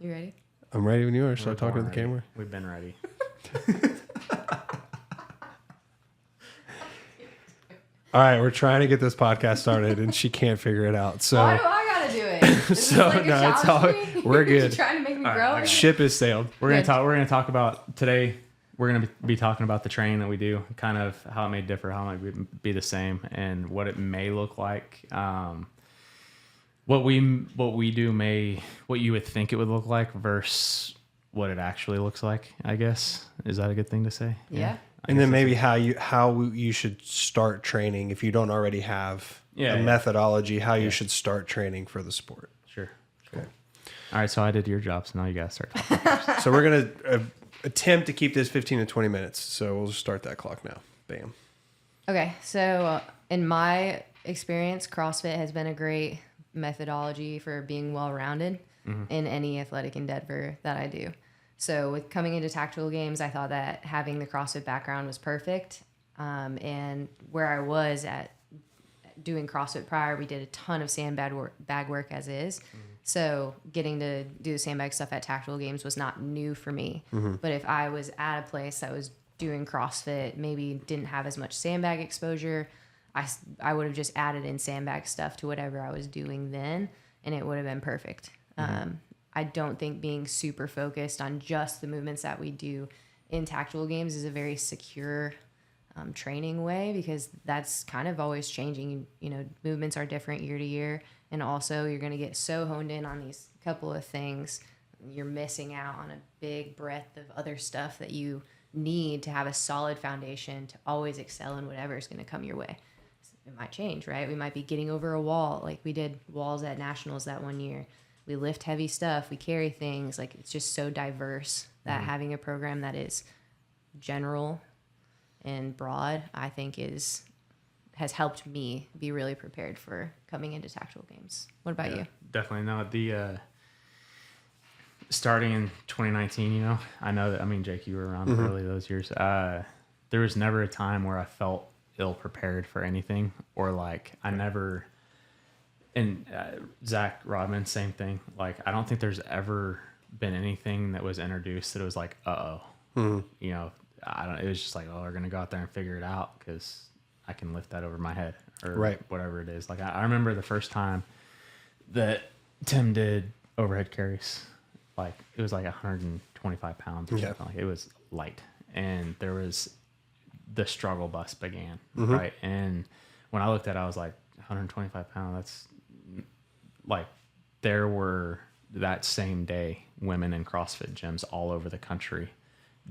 You ready? I'm ready when you are. Start talking to the camera. We've been ready. All right, we're trying to get this podcast started, and she can't figure it out. So why do I gotta do it? Is this so like a no, it's challenge all for me? we're good. You trying to make me All grow? right, Ship has sailed. We're gonna Good. talk. We're gonna talk about today. We're gonna be talking about the training that we do, kind of how it may differ, how it might be the same, and what it may look like. What we do what you would think it would look like versus what it actually looks like. I guess, is that a good thing to say? Yeah. And then maybe how you should start training if you don't already have a methodology, how you should start training for the sport. Sure. Okay. All right, so I did your job, so now you guys start talking. So we're going to attempt to keep this 15 to 20 minutes. So we'll just start that clock now. Bam. Okay, so in my experience, CrossFit has been a great methodology for being well-rounded in any athletic endeavor that I do. So with coming into tactical games, I thought that having the CrossFit background was perfect. And where I was at doing CrossFit prior, we did a ton of bag work as is. So getting to do the sandbag stuff at tactical games was not new for me. But if I was at a place that was doing CrossFit, maybe didn't have as much sandbag exposure, I would have just added in sandbag stuff to whatever I was doing then, and it would have been perfect. I don't think being super focused on just the movements that we do in tactical games is a very secure training way, because that's kind of always changing. You know, movements are different year to year, and also you're going to get so honed in on these couple of things, you're missing out on a big breadth of other stuff that you need to have a solid foundation to always excel in whatever is going to come your way. It might change, right? We might be getting over a wall, like we did walls at nationals that one year. We lift heavy stuff, we carry things. Like, it's just so diverse that having a program that is general and broad, I think has helped me be really prepared for coming into tactical games. What about you? Definitely. No, the starting in 2019, you know, I know that, I mean, Jake, you were around early those years. There was never a time where I felt ill prepared for anything, or like I never. And Zach Rodman, same thing. Like, I don't think there's ever been anything that was introduced that was like, you know, it was just like, oh, we're going to go out there and figure it out because I can lift that over my head or whatever it is. Like, I remember the first time that Tim did overhead carries, like it was like 125 pounds or something. Like, it was light. And there was the struggle bus began, right? And when I looked at it, I was like, 125 pounds, that's like, there were that same day women in CrossFit gyms all over the country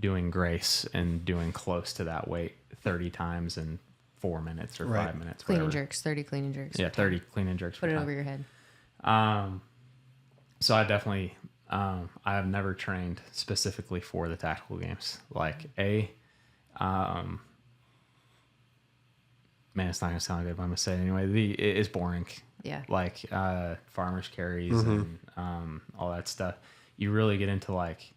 doing grace and doing close to that weight 30 times in 4 minutes or 5 minutes. Clean and jerks, 30 clean and jerks. Yeah, 30 clean and jerks. Put it over your head. So I definitely, I have never trained specifically for the tactical games. Like, man, it's not going to sound good, but I'm going to say it anyway. It is boring. Yeah. Like, farmers carries and all that stuff. You really get into, like,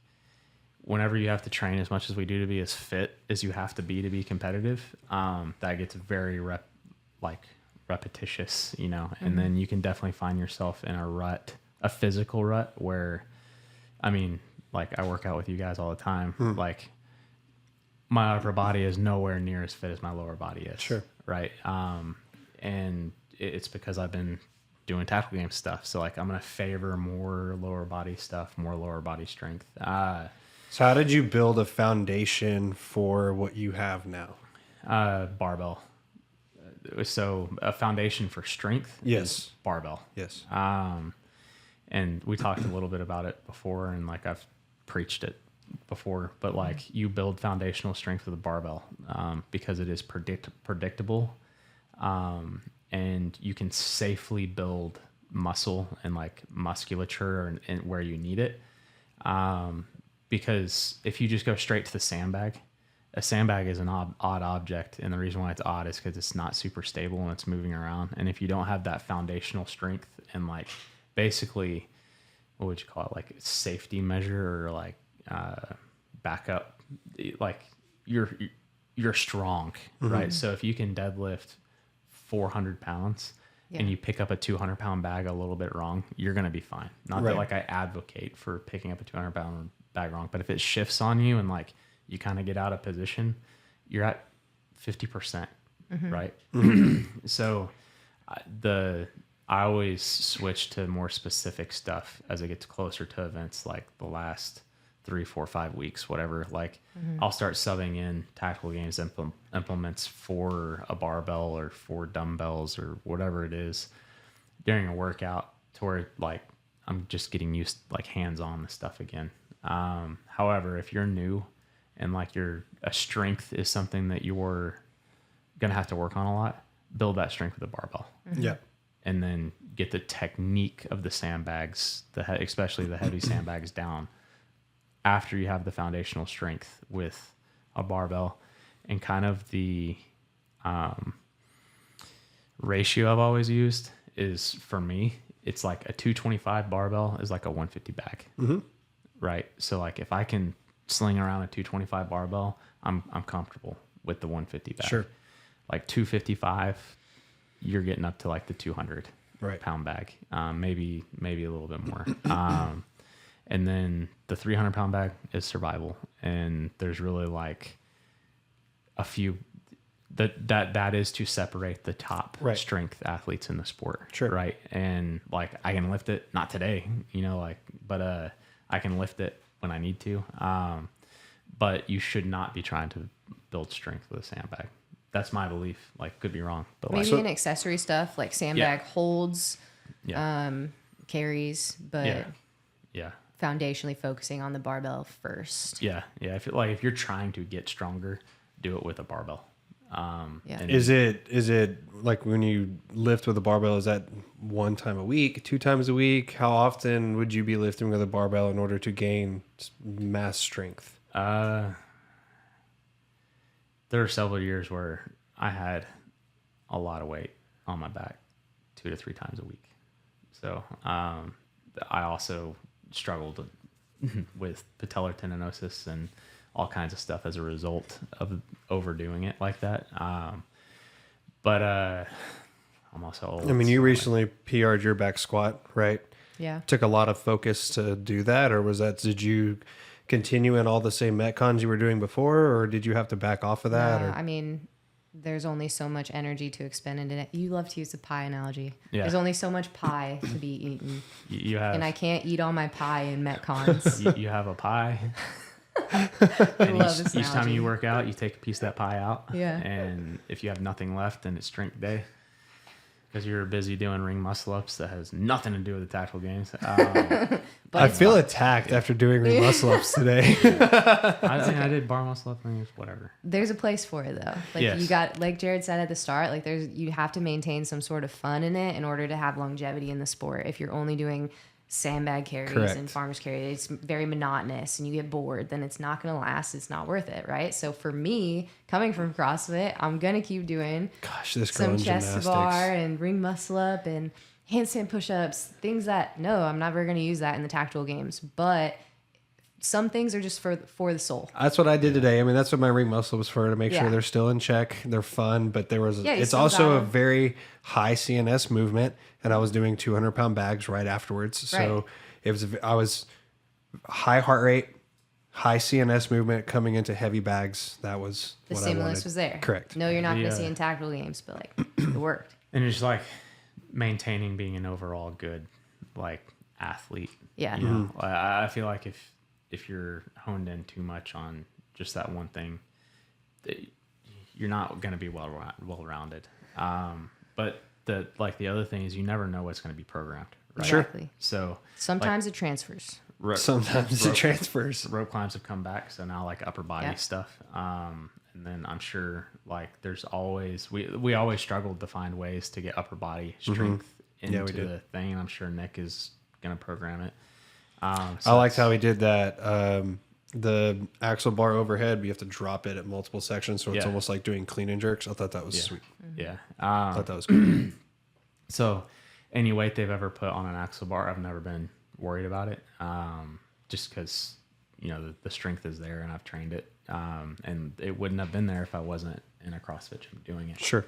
whenever you have to train as much as we do to be as fit as you have to be competitive, that gets very repetitious, you know, and then you can definitely find yourself in a physical rut where, I mean, like, I work out with you guys all the time. Like, my upper body is nowhere near as fit as my lower body is. Sure. Right. And it's because I've been doing tactical game stuff. So, like, I'm going to favor more lower body stuff, more lower body strength. So how did you build a foundation for what you have now? Barbell. So a foundation for strength is barbell. Yes. And we talked a little bit about it before, and like I've preached it before, but like you build foundational strength with a barbell because it is predictable, and you can safely build muscle and like musculature and where you need it. Because if you just go straight to the sandbag, a sandbag is an odd object, and the reason why it's odd is because it's not super stable and it's moving around. And if you don't have that foundational strength and like basically, what would you call it, like safety measure or like backup, like you're strong, right? So if you can deadlift 400 pounds and you pick up a 200-pound bag a little bit wrong, you're going to be fine. Not that like I advocate for picking up a 200-pound bag wrong, but if it shifts on you and like you kind of get out of position, you're at 50%, right? So I always switch to more specific stuff as it gets closer to events, like the last 3, 4, 5 weeks, whatever. Like I'll start subbing in tactical games implements for a barbell or for dumbbells or whatever it is during a workout, to where like I'm just getting used, like hands-on the stuff again. However, if you're new and like a strength is something that you're gonna have to work on a lot, build that strength with a barbell. Yeah. And then get the technique of the sandbags, especially the heavy sandbags, down after you have the foundational strength with a barbell. And kind of the ratio I've always used is, for me, it's like a 225 barbell is like a 150 bag, right? So like if I can sling around a 225 barbell, I'm comfortable with the 150 bag. Sure. Like 255, you're getting up to like the 200 pound bag, maybe a little bit more. And then the 300 pound bag is survival. And there's really like a few that is to separate the top strength athletes in the sport. Sure. Right. And like I can lift it, not today, but I can lift it when I need to. But you should not be trying to build strength with a sandbag. That's my belief. Like, could be wrong, but maybe like, an accessory stuff like sandbag holds, carries, but foundationally focusing on the barbell first. Yeah. If you're trying to get stronger, do it with a barbell. Is it like when you lift with a barbell, is that 1 time a week, 2 times a week? How often would you be lifting with a barbell in order to gain mass strength? There are several years where I had a lot of weight on my back 2 to 3 times a week. So I also struggled with patellar tendinosis and all kinds of stuff as a result of overdoing it like that. But I'm also old. I mean, you recently PR'd your back squat, right? Yeah. Took a lot of focus to do that, or did you continue in all the same Metcons you were doing before, or did you have to back off of that? I mean, there's only so much energy to expend into it. You love to use the pie analogy. Yeah. There's only so much pie to be eaten. You have, and I can't eat all my pie in Metcons. you have a pie. And each time you work out, you take a piece of that pie out. Yeah. And if you have nothing left, then it's strength day, because you're busy doing ring muscle ups that has nothing to do with the tactical games. I feel attacked after doing ring muscle ups today. I did bar muscle up things, whatever. There's a place for it though. Like you got, like Jared said at the start, like you have to maintain some sort of fun in it in order to have longevity in the sport. If you're only doing sandbag carries and farmers carry, it's very monotonous and you get bored, then it's not going to last. It's not worth it, right? So for me, coming from CrossFit, I'm going to keep doing some chest to bar and ring muscle up and handstand push-ups, things that I'm never going to use that in the tactical games, but some things are just for the soul. That's what I did today. I mean, that's what my ring muscle was for, to make sure they're still in check. They're fun, but it's also a very high CNS movement, and I was doing 200-pound bags right afterwards. So I was high heart rate, high CNS movement coming into heavy bags. That was the what stimulus was there. Correct. No, you're not going to see in tactical games, but like it worked. And it's like maintaining being an overall good like athlete. Yeah. You know? I feel like if you're honed in too much on just that one thing, you're not going to be well-rounded. But the other thing is you never know what's going to be programmed. Right? Exactly. So sometimes it transfers. Sometimes it transfers. Rope climbs have come back, so now like upper body stuff. And then I'm sure like there's always we always struggled to find ways to get upper body strength into the thing, and I'm sure Nick is going to program it. I liked how he did that. The axle bar overhead, but you have to drop it at multiple sections, so it's almost like doing clean and jerks. I thought that was sweet. Yeah. I thought that was cool. So any weight they've ever put on an axle bar, I've never been worried about it, just because the strength is there and I've trained it, and it wouldn't have been there if I wasn't in a CrossFit gym doing it. Sure.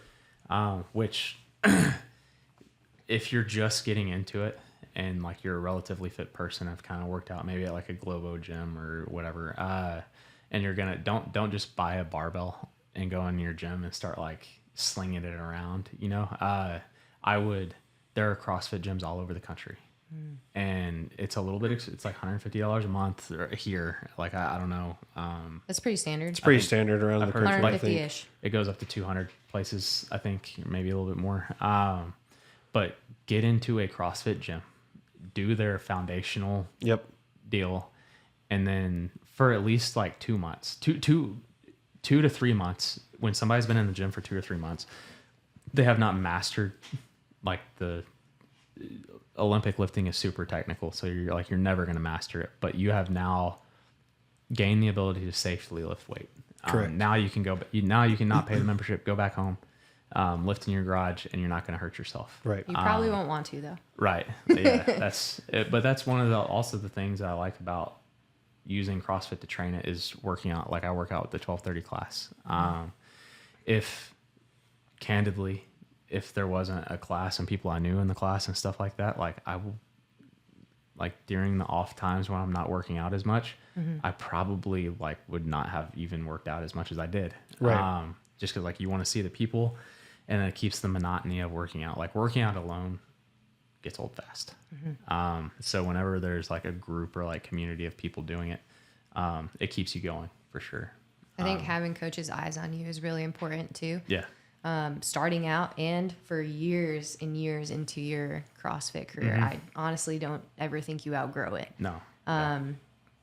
Which if you're just getting into it and like you're a relatively fit person, have kind of worked out maybe at like a Globo gym or whatever, and you're gonna don't just buy a barbell and go in your gym and start like slinging it around. You know, there are CrossFit gyms all over the country. And it's a little bit, it's like $150 a month here. Like, I don't know. That's pretty standard. It's pretty standard around the country. 150-ish. It goes up to 200 places, I think, maybe a little bit more. But get into a CrossFit gym, do their foundational deal. And then for at least like 2 months, two to 3 months, when somebody's been in the gym for 2 or 3 months, they have not mastered like the Olympic lifting is super technical, so you're never going to master it, but you have now gained the ability to safely lift weight. Correct. Now you can not pay the membership, go back home, lift in your garage, and you're not going to hurt yourself. Right. You probably won't want to though. Right. Yeah. That's it. But that's one of the things that I like about using CrossFit to train it is working out. Like I work out with the 12:30 class. If there wasn't a class and people I knew in the class and stuff like that, like I will, like during the off times when I'm not working out as much, I probably like would not have even worked out as much as I did. Right. Just cause like you want to see the people, and it keeps the monotony of working out. Like working out alone gets old fast. So whenever there's like a group or like community of people doing it, it keeps you going for sure. I think having coaches' eyes on you is really important too. Yeah. Starting out and for years and years into your CrossFit career, I honestly don't ever think you outgrow it. No.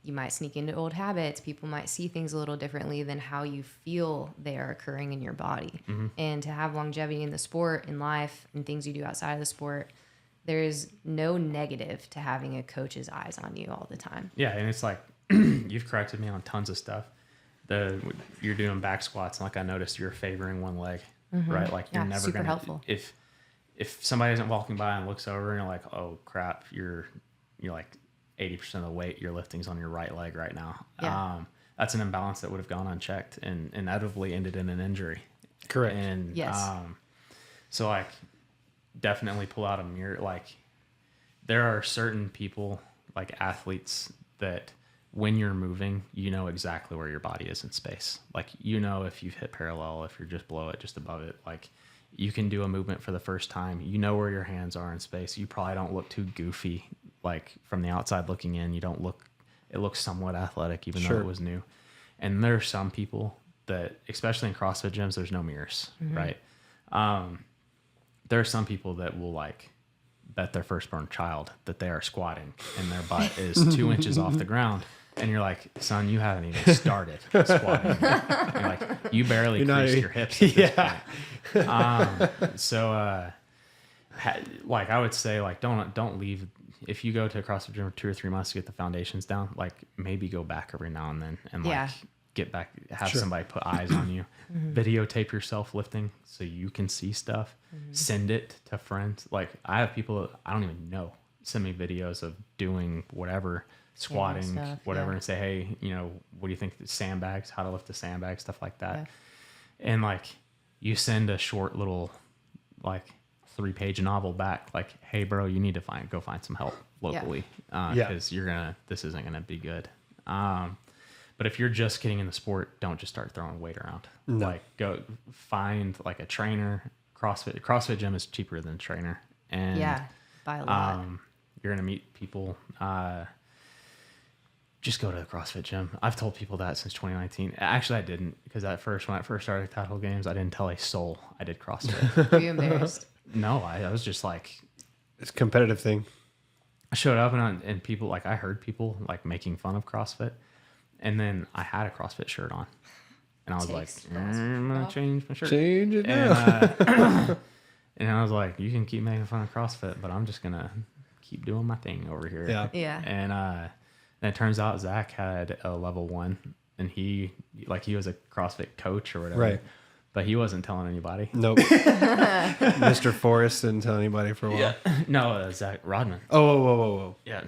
You might sneak into old habits. People might see things a little differently than how you feel they are occurring in your body. And to have longevity in the sport, in life, and things you do outside of the sport, there is no negative to having a coach's eyes on you all the time. Yeah, and it's like you've corrected me on tons of stuff. You're doing back squats, and like I noticed you're favoring one leg. Right, like you're never super gonna helpful. If somebody isn't walking by and looks over and you're like, oh crap, you're like 80% of the weight you're lifting's on your right leg right now. Yeah. That's an imbalance that would have gone unchecked and inevitably ended in an injury. Correct. And yes. So like definitely pull out a mirror. Like there are certain people, like athletes, that when you're moving, you know exactly where your body is in space. Like, you know, if you've hit parallel, if you're just below it, just above it, like you can do a movement for the first time. You know where your hands are in space. You probably don't look too goofy. Like from the outside looking in, it looks somewhat athletic, even though it was new. And there are some people that, especially in CrossFit gyms, there's no mirrors, right? There are some people that will like bet their firstborn child that they are squatting and their butt is 2 inches off the ground. And you're like, son, you haven't even started squatting. You're like, you barely creased your hips at this point. So, like, I would say, like, don't leave. If you go to a CrossFit gym for 2 or 3 months to get the foundations down, like, maybe go back every now and then and, like, get back, have somebody put eyes on you. Videotape yourself lifting so you can see stuff. Send it to friends. Like, I have people I don't even know send me videos of doing whatever, squatting, stuff, whatever, and say, hey, you know, what do you think? Sandbags, how to lift the sandbag, stuff like that. And like, you send a short little, like, 3-page novel back, like, hey, bro, you need to go find some help locally, because this isn't gonna be good. But if you're just getting in the sport, don't just start throwing weight around. No. Like, go find like a trainer. CrossFit gym is cheaper than a trainer, and by a lot. You're gonna meet people. Just go to the CrossFit gym. I've told people that since 2019. Actually, I didn't, because when I first started Title Games, I didn't tell a soul I did CrossFit. Were you embarrassed? No, I was just like, it's a competitive thing. I showed up and people, like, I heard people like making fun of CrossFit, and then I had a CrossFit shirt on, and I was like, I'm gonna change my shirt. Change it now. And I was like, you can keep making fun of CrossFit, but I'm just gonna keep doing my thing over here. Yeah. And it turns out Zach had a level 1, and he was a CrossFit coach or whatever. Right. But he wasn't telling anybody. Nope. Mr. Forrest didn't tell anybody for a while. Yeah. No, Zach Rodman. Oh. Yeah,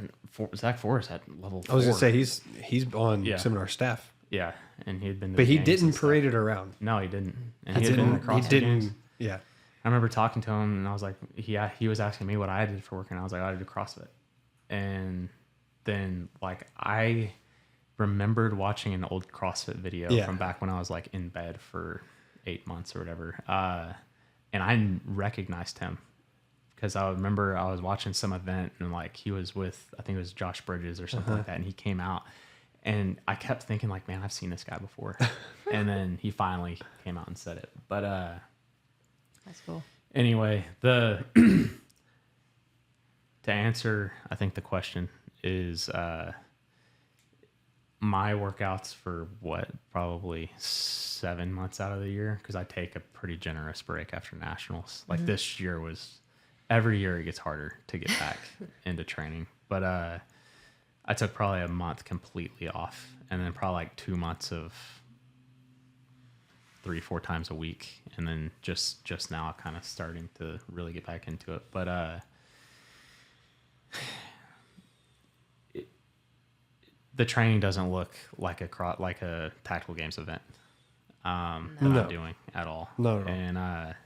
Zach Forrest had level 4. I was gonna say he's on seminar staff. Yeah, and he had been. But he didn't parade it around. No, he didn't. And he had been in the CrossFit games. Yeah. I remember talking to him, and I was like, he was asking me what I did for work, and I was like, I do CrossFit. And then like I remembered watching an old CrossFit video from back when I was like in bed for 8 months or whatever. And I recognized him because I remember I was watching some event, and like he was with, I think it was Josh Bridges or something like that. And he came out, and I kept thinking like, man, I've seen this guy before. And then he finally came out and said it. But, that's cool. Anyway, to answer, I think the question is, my workouts for probably 7 months out of the year, because I take a pretty generous break after nationals. Like this year every year it gets harder to get back into training. But I took probably a month completely off, and then probably like 2 months of 3-4 times a week, and then just now kind of starting to really get back into it. But the training doesn't look like a tactical games event that I'm doing at all. No. And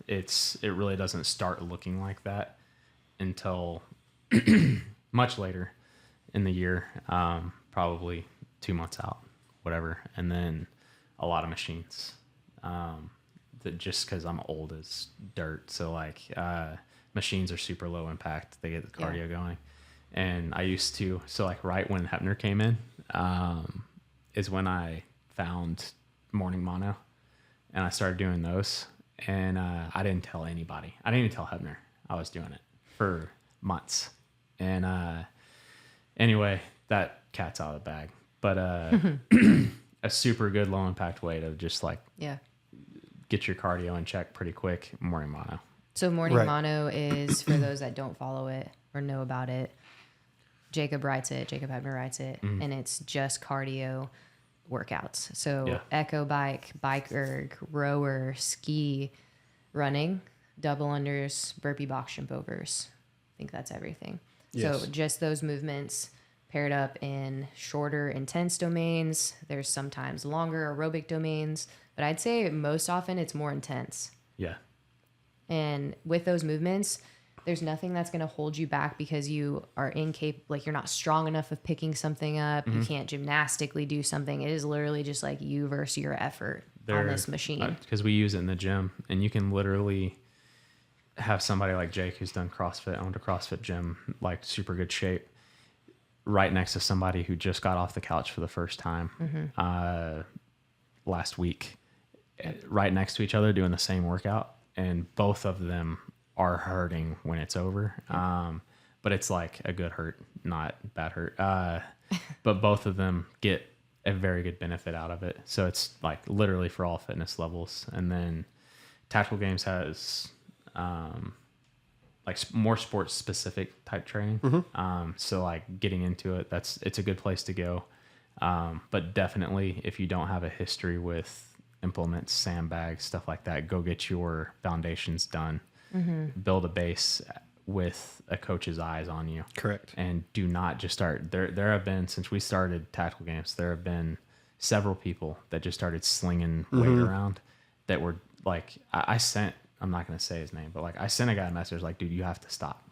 it really doesn't start looking like that until much later in the year, probably 2 months out, whatever. And then a lot of machines, that just because I'm old as dirt. So like machines are super low impact. They get the cardio going. And I used to, so like right when Hepner came in, is when I found morning mono, and I started doing those. And I didn't tell anybody. I didn't even tell Hepner I was doing it for months. And anyway, that cat's out of the bag. But a super good low impact way to just like get your cardio in check pretty quick, morning mono. So morning mono is, for those that don't follow it or know about it, Jacob Hepner writes it, and it's just cardio workouts. So echo bike, bike erg, rower, ski, running, double unders, burpee box jump overs. I think that's everything. Yes. So just those movements paired up in shorter, intense domains. There's sometimes longer aerobic domains, but I'd say most often it's more intense. Yeah. And with those movements, there's nothing that's going to hold you back because you are incapable, like you're not strong enough of picking something up. You can't gymnastically do something. It is literally just like you versus your effort on this machine. Because we use it in the gym, and you can literally have somebody like Jake, who's done CrossFit, owned a CrossFit gym, like super good shape, right next to somebody who just got off the couch for the first time last week, right next to each other doing the same workout, and both of them are hurting when it's over. But it's like a good hurt, not bad hurt. But both of them get a very good benefit out of it. So it's like literally for all fitness levels. And then Tactical Games has like more sports specific type training. So like getting into it, it's a good place to go. But definitely if you don't have a history with implements, sandbags, stuff like that, go get your foundations done. Build a base with a coach's eyes on you. Correct. And do not just start. There have been, since we started Tactical Games, there have been several people that just started slinging weight around that were like, I'm not going to say his name, but like I sent a guy a message like, dude, you have to stop.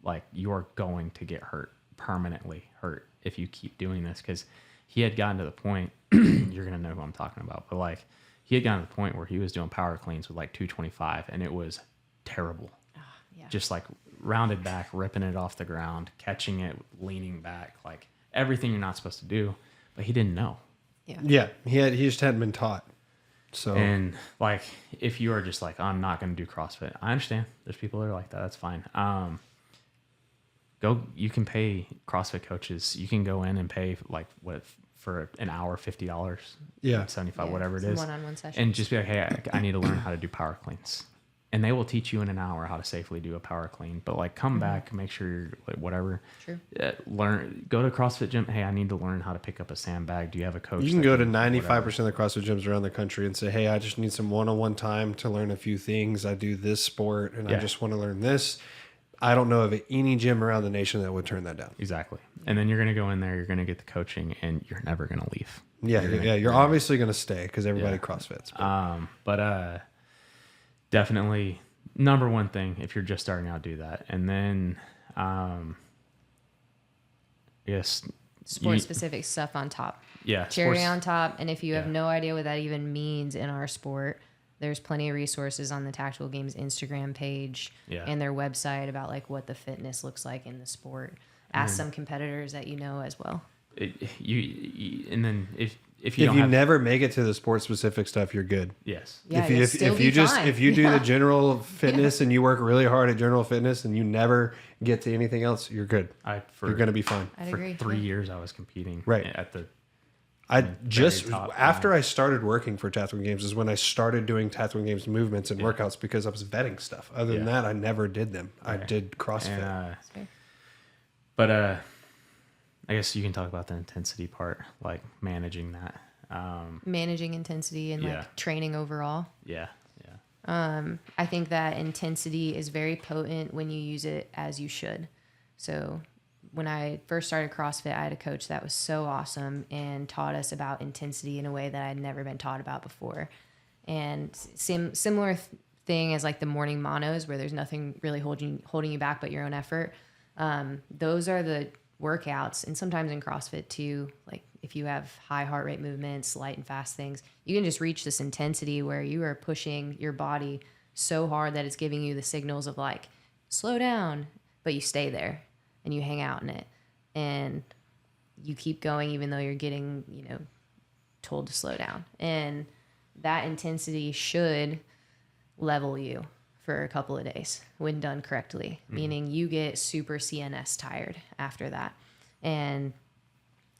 Like you're going to get hurt, permanently hurt, if you keep doing this. Because he had gotten to the point, you're going to know who I'm talking about, but like he had gotten to the point where he was doing power cleans with like 225, and it was terrible. Just like rounded back, ripping it off the ground, catching it, leaning back, like everything you're not supposed to do, but he didn't know. He just hadn't been taught. So, and like if you are just like, I'm not going to do CrossFit, I understand there's people that are like that, that's fine. You can pay CrossFit coaches, you can go in and pay like for an hour, $50, $75, whatever it is, one-on-one session, and just be like, hey, I need to learn how to do power cleans. And they will teach you in an hour how to safely do a power clean. But like, come back, make sure you're like whatever. True. Go to CrossFit gym. Hey, I need to learn how to pick up a sandbag. Do you have a coach? You can go to 95% of the CrossFit gyms around the country and say, hey, I just need some one-on-one time to learn a few things. I do this sport and I just want to learn this. I don't know of any gym around the nation that would turn that down. Exactly. And then you're going to go in there, you're going to get the coaching, and you're never going to leave. You're obviously going to stay because everybody CrossFits. But definitely number one thing, if you're just starting out, do that. And then, yes, sport specific stuff on top. Yeah. Cherry on top. And if you have no idea what that even means in our sport, there's plenty of resources on the Tactical Games Instagram page and their website about like what the fitness looks like in the sport. Ask some competitors that you know as well. And then if you never make it to the sport specific stuff, you're good. Yes. Yeah, if you do the general fitness and you work really hard at general fitness and you never get to anything else, you're good. You're going to be fine. I'd for agree. 3 years, I was competing at the. After I started working for Tactical Games is when I started doing Tactical Games movements and workouts because I was vetting stuff. Other than that, I never did them. I did CrossFit. But I guess you can talk about the intensity part, like managing that. Managing intensity and like training overall. Yeah. I think that intensity is very potent when you use it as you should. So when I first started CrossFit, I had a coach that was so awesome and taught us about intensity in a way that I'd never been taught about before. And similar thing as like the morning monos where there's nothing really holding you back but your own effort. Those are the workouts, and sometimes in CrossFit too, like if you have high heart rate movements, light and fast things, you can just reach this intensity where you are pushing your body so hard that it's giving you the signals of like, slow down, but you stay there and you hang out in it and you keep going even though you're getting, told to slow down. And that intensity should level you for a couple of days when done correctly, meaning you get super CNS tired after that. And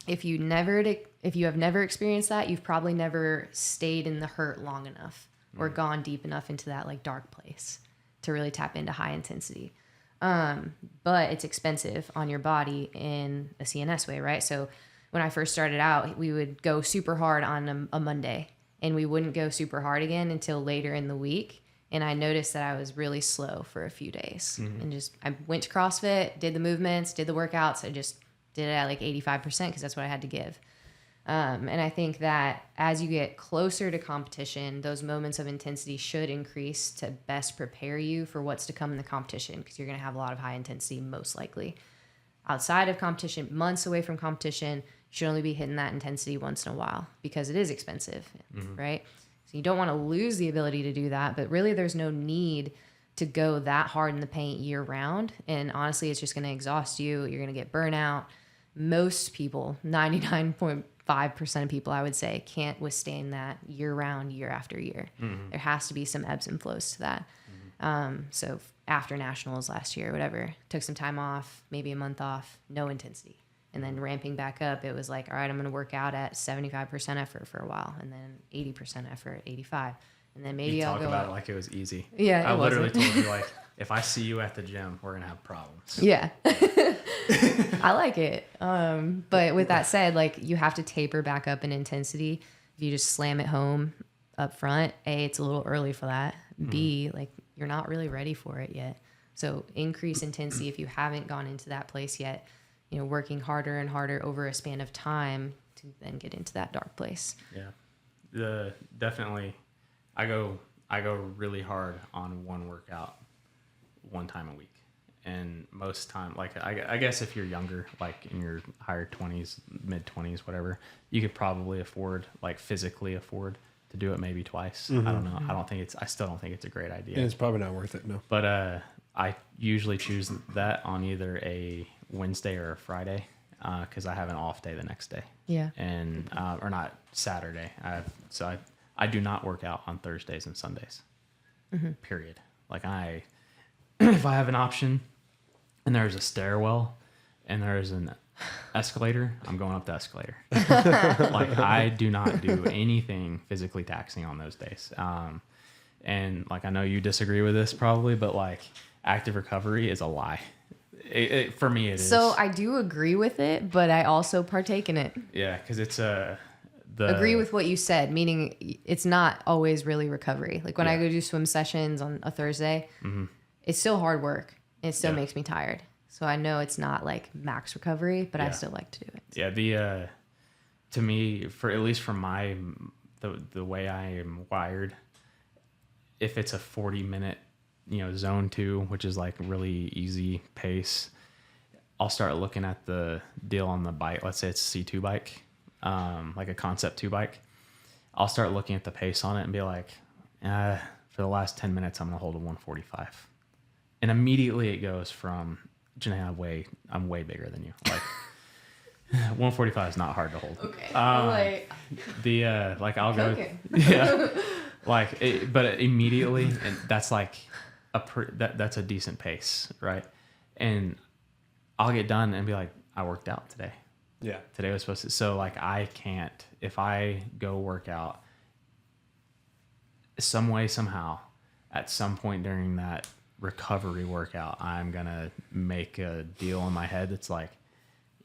if you have never experienced that, you've probably never stayed in the hurt long enough or gone deep enough into that like dark place to really tap into high intensity. But it's expensive on your body in a CNS way, right? So when I first started out, we would go super hard on a Monday and we wouldn't go super hard again until later in the week. And I noticed that I was really slow for a few days and I went to CrossFit, did the movements, did the workouts. I just did it at like 85% because that's what I had to give. And I think that as you get closer to competition, those moments of intensity should increase to best prepare you for what's to come in the competition because you're going to have a lot of high intensity most likely. Outside of competition, months away from competition, you should only be hitting that intensity once in a while because it is expensive, right? So you don't want to lose the ability to do that, but really there's no need to go that hard in the paint year round. And honestly, it's just going to exhaust you. You're going to get burnout. Most people, 99.5% of people, I would say, can't withstand that year round, year after year. There has to be some ebbs and flows to that. So after nationals last year, whatever, took some time off, maybe a month off, no intensity. And then ramping back up, it was like, all right, I'm going to work out at 75% effort for a while, and then 80% effort, 85. And then maybe I'll go about it like it was easy. Yeah, I literally told you, like, if I see you at the gym, we're going to have problems. Yeah. I like it. But with that said, like, you have to taper back up in intensity. If you just slam it home up front, A, it's a little early for that. B, like, you're not really ready for it yet. So increase intensity if you haven't gone into that place yet. Working harder and harder over a span of time to then get into that dark place. Yeah. Definitely I go really hard on one workout one time a week. And most time, like I guess if you're younger, like in your higher 20s, mid 20s, whatever, you could probably physically afford to do it maybe twice. I don't know. I still don't think it's a great idea. And it's probably not worth it. No. But, I usually choose that on either a Wednesday or a Friday because I have an off day the next day. Yeah. And or not Saturday. I do not work out on Thursdays and Sundays. Period. Like if I have an option and there's a stairwell and there's an escalator, I'm going up the escalator. Like I do not do anything physically taxing on those days. And like I know you disagree with this probably, but like active recovery is a lie. For me, it is. So I do agree with it, but I also partake in it. Yeah, because it's agree with what you said, meaning it's not always really recovery. Like when I go do swim sessions on a Thursday, it's still hard work. It still makes me tired. So I know it's not like max recovery, but I still like to do it. Yeah, to me, for at least from the way I am wired, if it's a 40-minute zone 2, which is like really easy pace, I'll start looking at the deal on the bike. Let's say it's a C2 bike, like a Concept 2 bike. I'll start looking at the pace on it and be like, for the last 10 minutes, I'm going to hold a 145. And immediately it goes from, Jenay, I'm way bigger than you. Like 145 is not hard to hold. Okay. I'll go, okay. yeah, but immediately, and that's like that's a decent pace, right? And I'll get done and be like, I worked out today. Yeah. Today was supposed to. So like, I can't, if I go work out some way, somehow, at some point during that recovery workout, I'm going to make a deal in my head that's like,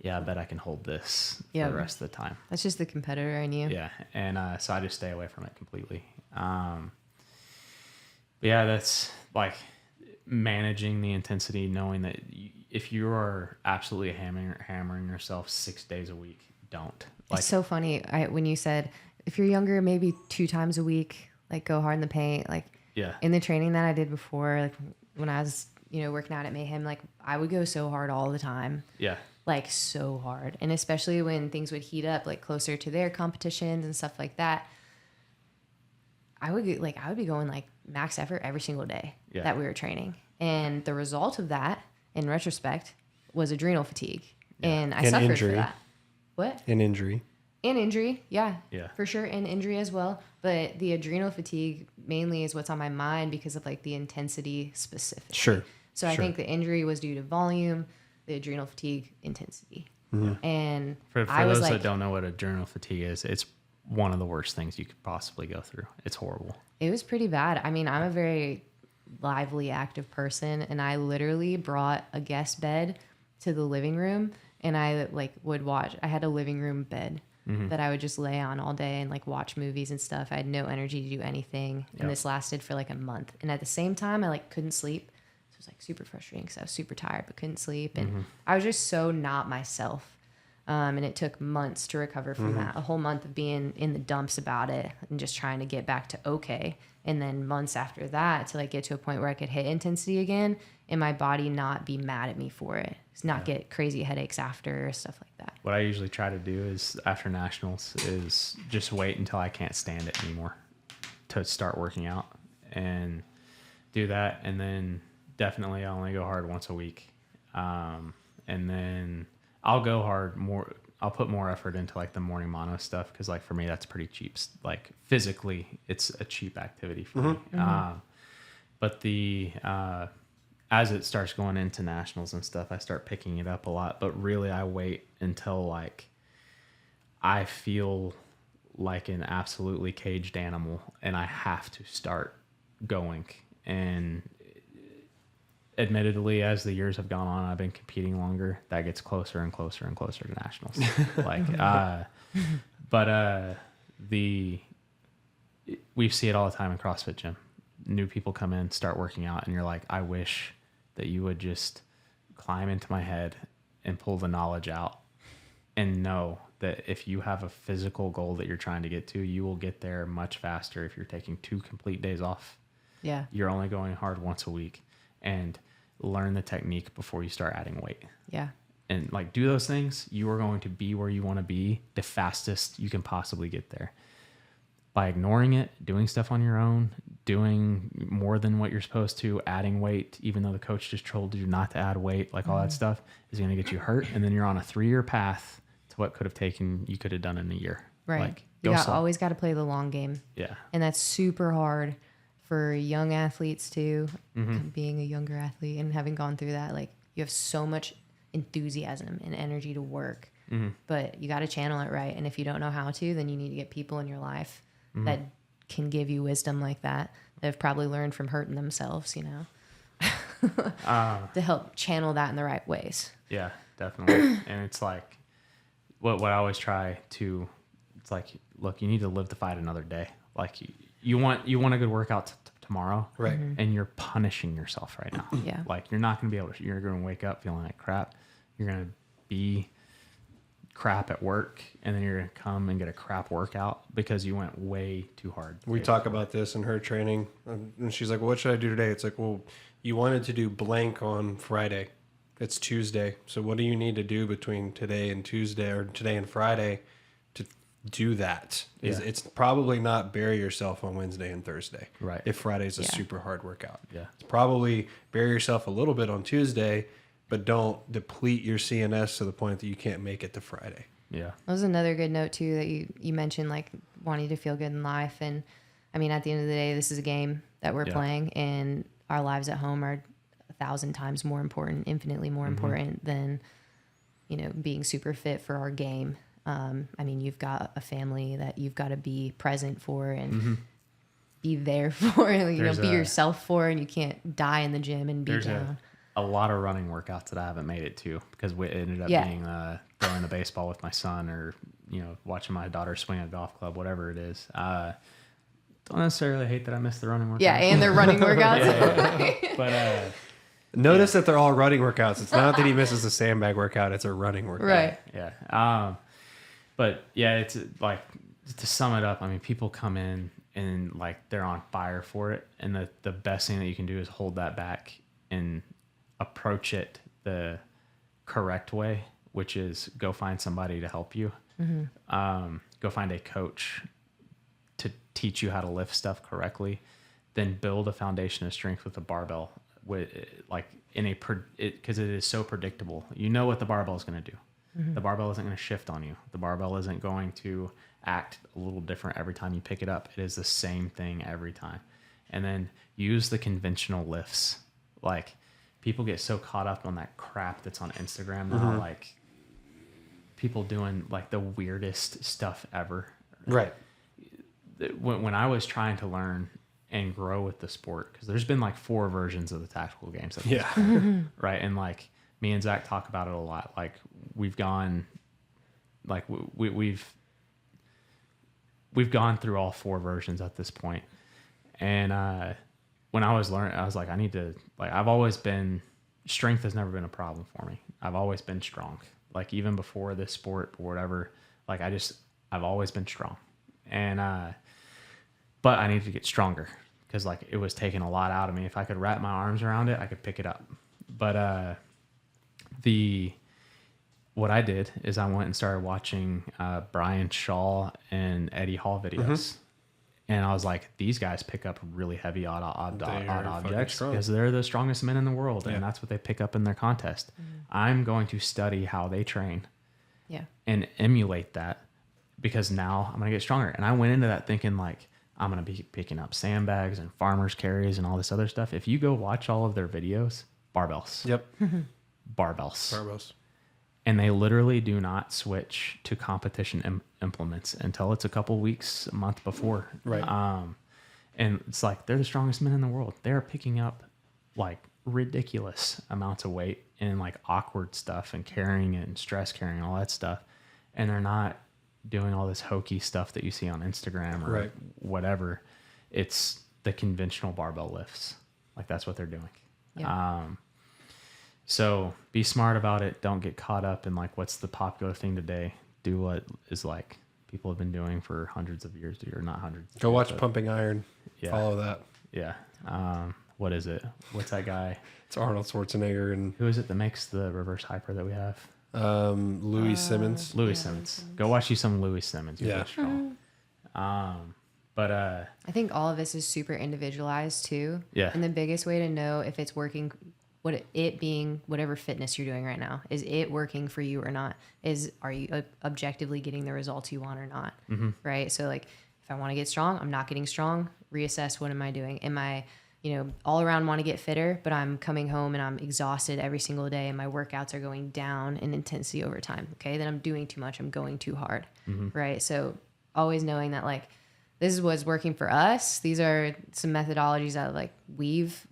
yeah, I bet I can hold this for the rest of the time. That's just the competitor in you. Yeah. And so I just stay away from it completely. But yeah, that's like managing the intensity, knowing that if you are absolutely hammering yourself 6 days a week, don't. Like, it's so funny. When you said, if you're younger, maybe 2 times a week, like go hard in the paint. Like in the training that I did before, like when I was, working out at Mayhem, like I would go so hard all the time. Yeah. Like so hard. And especially when things would heat up, like closer to their competitions and stuff like that, I would be going like max effort every single day that we were training. And the result of that, in retrospect, was adrenal fatigue. Yeah. And I suffered injury. For that. What? An injury. And injury, yeah. Yeah. For sure, and injury as well. But the adrenal fatigue mainly is what's on my mind because of like the intensity specifically. Sure. So I think the injury was due to volume, the adrenal fatigue, intensity. Mm-hmm. And for those that don't know what adrenal fatigue is, it's one of the worst things you could possibly go through. It's horrible. It was pretty bad. I mean, I'm a very lively, active person, and I literally brought a guest bed to the living room, and I would watch. I had a living room bed that I would just lay on all day and like watch movies and stuff. I had no energy to do anything, and this lasted for like a month. And at the same time, I like couldn't sleep. So it was like super frustrating because I was super tired but couldn't sleep, and I was just so not myself. And it took months to recover from that. A whole month of being in the dumps about it and just trying to get back to okay. And then months after that to like get to a point where I could hit intensity again and my body not be mad at me for it. Not get crazy headaches after, stuff like that. What I usually try to do is after nationals is just wait until I can't stand it anymore to start working out and do that. And then definitely I only go hard once a week. And then I'll go hard more. I'll put more effort into like the morning mono stuff because like for me that's pretty cheap. Like physically, it's a cheap activity for me. But as it starts going into nationals and stuff, I start picking it up a lot. But really, I wait until like I feel like an absolutely caged animal, and I have to start going. And admittedly, as the years have gone on, I've been competing longer. That gets closer and closer and closer to nationals. We see it all the time in CrossFit gym. New people come in, start working out, and you're like, I wish that you would just climb into my head and pull the knowledge out and know that if you have a physical goal that you're trying to get to, you will get there much faster if you're taking 2 complete days off. Yeah. You're only going hard once a week. And learn the technique before you start adding weight. Yeah. And like do those things, you are going to be where you want to be the fastest you can possibly get there. By ignoring it, doing stuff on your own, doing more than what you're supposed to, adding weight, even though the coach just told you not to add weight, like all that stuff is going to get you hurt. And then you're on a 3-year path to what you could have done in a year. Right. Like, you always got to play the long game. Yeah. And that's super hard for young athletes too, being a younger athlete and having gone through that. Like you have so much enthusiasm and energy to work, but you got to channel it right. And if you don't know how to, then you need to get people in your life that can give you wisdom like that have probably learned from hurting themselves, to help channel that in the right ways. Yeah, definitely. And it's like what I always try to, it's like, look, you need to live the fight another day. Like you want a good workout tomorrow, right? And you're punishing yourself right now. Yeah. Like you're not going to be able to, you're going to wake up feeling like crap. You're going to be crap at work, and then you're going to come and get a crap workout because you went way too hard. We talk about this in her training, and she's like, well, what should I do today? It's like, well, you wanted to do blank on Friday. It's Tuesday. So what do you need to do between today and Tuesday, or today and Friday, to do that? Yeah. It's probably not bury yourself on Wednesday and Thursday. Right. If Friday's a super hard workout. Yeah. It's probably bury yourself a little bit on Tuesday, but don't deplete your CNS to the point that you can't make it to Friday. Yeah. That was another good note too, that you mentioned, like wanting to feel good in life. And I mean, at the end of the day, this is a game that we're playing, and our lives at home are 1,000 times more important, infinitely more important than, you know, being super fit for our game. I mean, you've got a family that you've got to be present for and be there for, you know, be yourself for, and you can't die in the gym and be down. A lot of running workouts that I haven't made it to because it ended up being throwing the baseball with my son, or, you know, watching my daughter swing a golf club, whatever it is. Don't necessarily hate that I missed the running workouts. Yeah, and they're running workouts. But notice that they're all running workouts. It's not that he misses a sandbag workout. It's a running workout. Right. Yeah. But yeah, it's like, to sum it up, I mean, people come in and like they're on fire for it. And the best thing that you can do is hold that back and approach it the correct way, which is go find somebody to help you. Go find a coach to teach you how to lift stuff correctly, then build a foundation of strength with a barbell. Like because it is so predictable. You know what the barbell is going to do. The barbell isn't going to shift on you. The barbell isn't going to act a little different every time you pick it up. It is the same thing every time. And then use the conventional lifts. Like, people get so caught up on that crap that's on Instagram now, like people doing like the weirdest stuff ever. Right. When I was trying to learn and grow with the sport, because there's been like 4 versions of the tactical games. Right. And like me and Zach talk about it a lot. Like we've gone, like we've gone through all 4 versions at this point. And when I was learning, I was like, I need to, like, I've always been, strength has never been a problem for me. I've always been strong. Like even before this sport or whatever, like I've always been strong. And, but I needed to get stronger because like it was taking a lot out of me. If I could wrap my arms around it, I could pick it up. But, what I did is I went and started watching, Brian Shaw and Eddie Hall videos. And I was like, these guys pick up really heavy odd objects because they're the strongest men in the world. And that's what they pick up in their contest. I'm going to study how they train and emulate that, because now I'm going to get stronger. And I went into that thinking like, I'm going to be picking up sandbags and farmer's carries and all this other stuff. If you go watch all of their videos, barbells. Yep. Barbells. And they literally do not switch to competition implements until it's a couple weeks, a month before. Right. And it's like, they're the strongest men in the world. They're picking up like ridiculous amounts of weight and like awkward stuff and carrying it and stress carrying all that stuff. And they're not doing all this hokey stuff that you see on Instagram or whatever. It's the conventional barbell lifts. Like that's what they're doing. Yeah. So be smart about it. Don't get caught up in like, what's the popular thing today? Do what is like people have been doing for hundreds of years, or not hundreds. Go watch Pumping Iron. Yeah. Follow that. Yeah. What is it? What's that guy? It's Arnold Schwarzenegger. And who is it that makes the reverse hyper that we have? Louis Simmons. Louis Simmons. Go watch you some Louis Simmons. You'll get strong. But I think all of this is super individualized too. Yeah. And the biggest way to know if it's working, it being whatever fitness you're doing right now, is it working for you or not? Are you objectively getting the results you want or not? Right. So like, if I want to get strong, I'm not getting strong. Reassess, what am I doing? Am I, all around want to get fitter, but I'm coming home and I'm exhausted every single day and my workouts are going down in intensity over time. Okay. Then I'm doing too much. I'm going too hard. Right. So always knowing that like, this is what's working for us. These are some methodologies that like we've,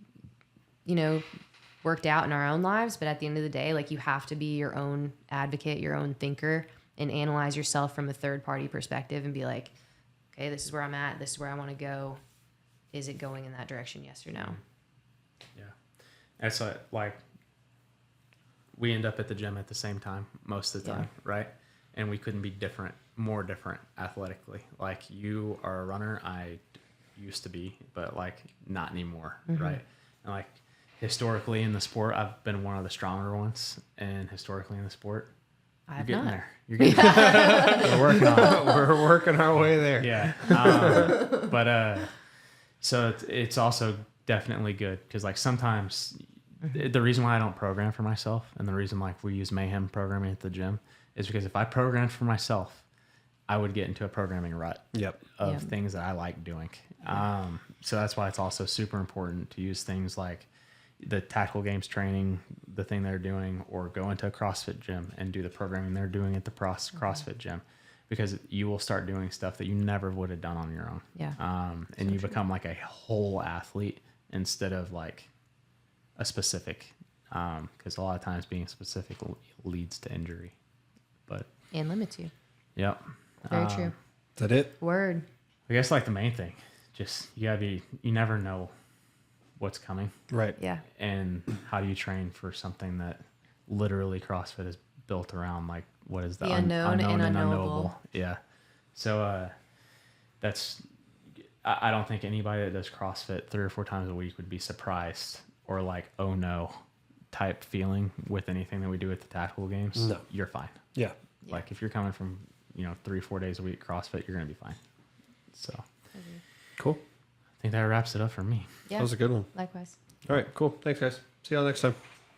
worked out in our own lives. But at the end of the day, like you have to be your own advocate, your own thinker, and analyze yourself from a third party perspective and be like, okay, this is where I'm at. This is where I want to go. Is it going in that direction? Yes or no? Yeah. That's like we end up at the gym at the same time most of the time, right? and we couldn't be more different athletically. Like, you are a runner, I used to be, but like not anymore, right? And like historically in the sport, I've been one of the stronger ones, and historically in the sport, you're getting there. You're getting there. We're working on it. We're working our way there. Yeah. But so it's also definitely good because like sometimes the reason why I don't program for myself, and the reason like we use Mayhem programming at the gym, is because if I programmed for myself, I would get into a programming rut of things that I like doing. So that's why it's also super important to use things like the tactical games training, the thing they're doing, or go into a CrossFit gym and do the programming they're doing at the CrossFit gym, because you will start doing stuff that you never would have done on your own. Yeah. And you become like a whole athlete instead of like a specific, because a lot of times being specific leads to injury, and limits you. Yep. Very true. Is that it? Word. I guess like the main thing, just you never know what's coming. Right. Yeah. And how do you train for something that literally CrossFit is built around? Like, what is the unknown and unknowable. Yeah. So I don't think anybody that does CrossFit 3 or 4 times a week would be surprised or like, oh no, type feeling with anything that we do at the tactical games. No. You're fine. Yeah. Like if you're coming from 3-4 days a week CrossFit, you're gonna be fine. So cool. I think that wraps it up for me. Yeah. That was a good one. Likewise. All right, cool. Thanks, guys. See y'all next time.